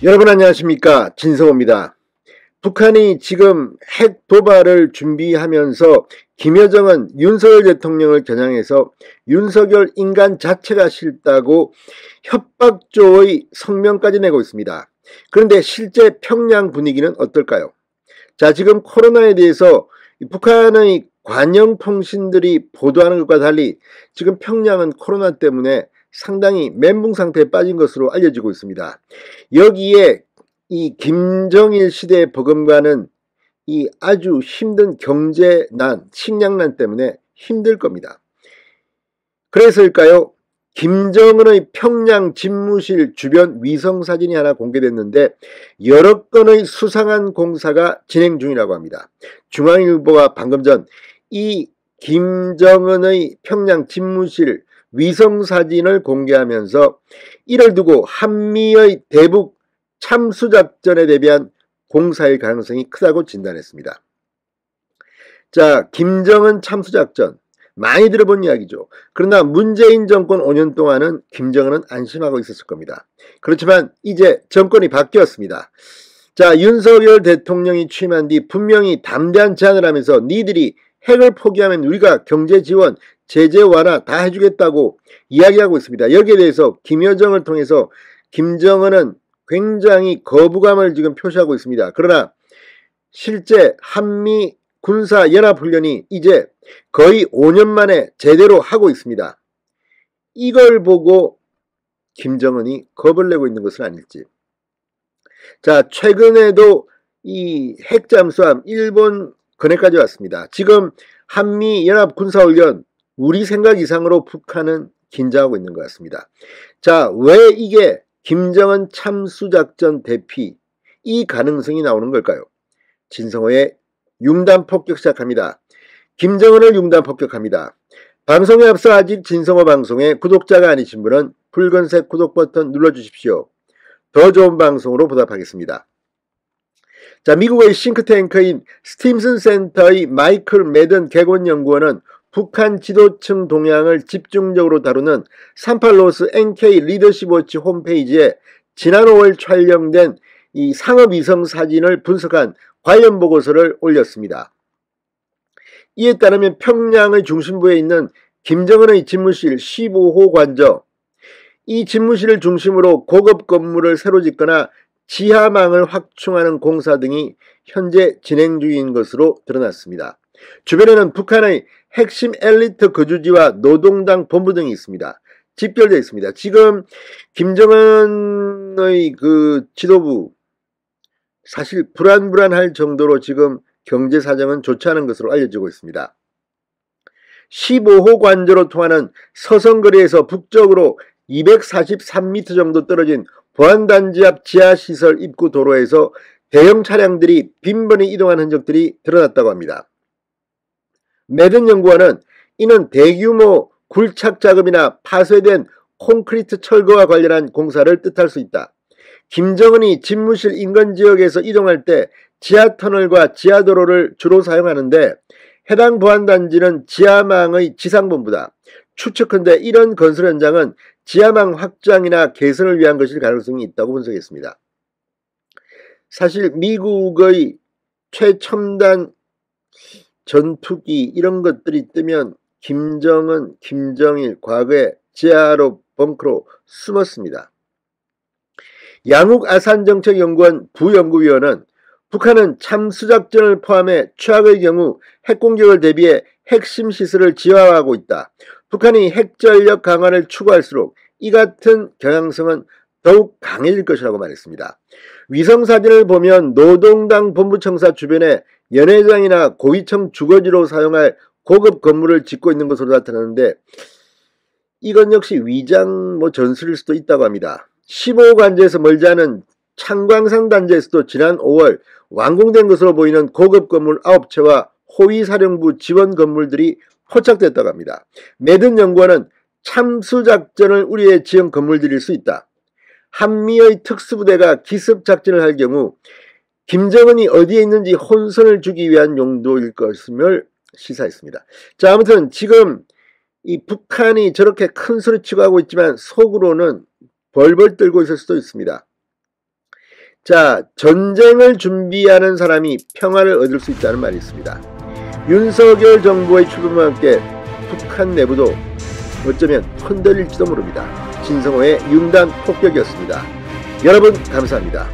여러분 안녕하십니까, 진성호입니다. 북한이 지금 핵 도발을 준비하면서 김여정은 윤석열 대통령을 겨냥해서 윤석열 인간 자체가 싫다고 협박조의 성명까지 내고 있습니다. 그런데 실제 평양 분위기는 어떨까요? 자, 지금 코로나에 대해서 북한의 관영통신들이 보도하는 것과 달리 지금 평양은 코로나 때문에 상당히 멘붕 상태에 빠진 것으로 알려지고 있습니다. 여기에 이 김정일 시대에 버금가는 이 아주 힘든 경제난, 식량난 때문에 힘들 겁니다. 그래서일까요? 김정은의 평양 집무실 주변 위성사진이 하나 공개됐는데 여러 건의 수상한 공사가 진행 중이라고 합니다. 중앙일보가 방금 전 이 김정은의 평양 집무실 위성사진을 공개하면서 이를 두고 한미의 대북 참수작전에 대비한 공사일 가능성이 크다고 진단했습니다. 자, 김정은 참수작전 많이 들어본 이야기죠. 그러나 문재인 정권 5년 동안은 김정은은 안심하고 있었을 겁니다. 그렇지만 이제 정권이 바뀌었습니다. 자, 윤석열 대통령이 취임한 뒤 분명히 담대한 제안을 하면서 니들이 핵을 포기하면 우리가 경제 지원, 제재 완화 다 해주겠다고 이야기하고 있습니다. 여기에 대해서 김여정을 통해서 김정은은 굉장히 거부감을 지금 표시하고 있습니다. 그러나 실제 한미 군사 연합훈련이 이제 거의 5년 만에 제대로 하고 있습니다. 이걸 보고 김정은이 겁을 내고 있는 것은 아닐지. 자, 최근에도 이 핵잠수함 일본 근해까지 왔습니다. 지금 한미 연합 군사훈련 우리 생각 이상으로 북한은 긴장하고 있는 것 같습니다. 자, 왜 이게 김정은 참수작전 대피 이 가능성이 나오는 걸까요? 진성호의 융단 폭격 시작합니다. 김정은을 융단 폭격합니다. 방송에 앞서 아직 진성호 방송에 구독자가 아니신 분은 붉은색 구독 버튼 눌러주십시오. 더 좋은 방송으로 보답하겠습니다. 자, 미국의 싱크탱크인 스팀슨 센터의 마이클 매든 객원연구원은 북한 지도층 동향을 집중적으로 다루는 38로스 NK 리더십워치 홈페이지에 지난 5월 촬영된 이 상업위성 사진을 분석한 관련 보고서를 올렸습니다. 이에 따르면 평양의 중심부에 있는 김정은의 집무실 15호 관저, 이 집무실을 중심으로 고급 건물을 새로 짓거나 지하망을 확충하는 공사 등이 현재 진행 중인 것으로 드러났습니다. 주변에는 북한의 핵심 엘리트 거주지와 노동당 본부 등이 있습니다. 집결되어 있습니다. 지금 김정은의 그 지도부 사실 불안할 정도로 지금 경제 사정은 좋지 않은 것으로 알려지고 있습니다. 15호 관저로 통하는 서성거리에서 북쪽으로 243m 정도 떨어진 보안단지 앞 지하시설 입구 도로에서 대형 차량들이 빈번히 이동한 흔적들이 드러났다고 합니다. 매든 연구원은 이는 대규모 굴착 작업이나 파쇄된 콘크리트 철거와 관련한 공사를 뜻할 수 있다. 김정은이 집무실 인근 지역에서 이동할 때 지하터널과 지하도로를 주로 사용하는데 해당 보안단지는 지하망의 지상본부다. 추측컨대 이런 건설 현장은 지하망 확장이나 개선을 위한 것일 가능성이 있다고 분석했습니다. 사실 미국의 최첨단 전투기 이런 것들이 뜨면 김정은, 김정일 과거에 지하로 벙커로 숨었습니다. 양욱 아산정책연구원 부연구위원은 북한은 참수작전을 포함해 최악의 경우 핵공격을 대비해 핵심 시설을 지하화하고 있다. 북한이 핵전력 강화를 추구할수록 이 같은 경향성은 더욱 강해질 것이라고 말했습니다. 위성사진을 보면 노동당 본부청사 주변에 연회장이나 고위층 주거지로 사용할 고급 건물을 짓고 있는 것으로 나타나는데 이건 역시 위장 전술일 수도 있다고 합니다. 15호 관저에서 멀지 않은 창광산 단지에서도 지난 5월 완공된 것으로 보이는 고급 건물 9채와 호위사령부 지원 건물들이 포착됐다고 합니다. 매든 연구원은 참수작전을 우리의 지은 건물들일 수 있다. 한미의 특수부대가 기습작전을 할 경우 김정은이 어디에 있는지 혼선을 주기 위한 용도일 것임을 시사했습니다. 자, 아무튼 지금 이 북한이 저렇게 큰 소리치고 하고 있지만 속으로는 벌벌 떨고 있을 수도 있습니다. 자, 전쟁을 준비하는 사람이 평화를 얻을 수 있다는 말이 있습니다. 윤석열 정부의 출범과 함께 북한 내부도 어쩌면 흔들릴지도 모릅니다. 진성호의 융단 폭격이었습니다. 여러분 감사합니다.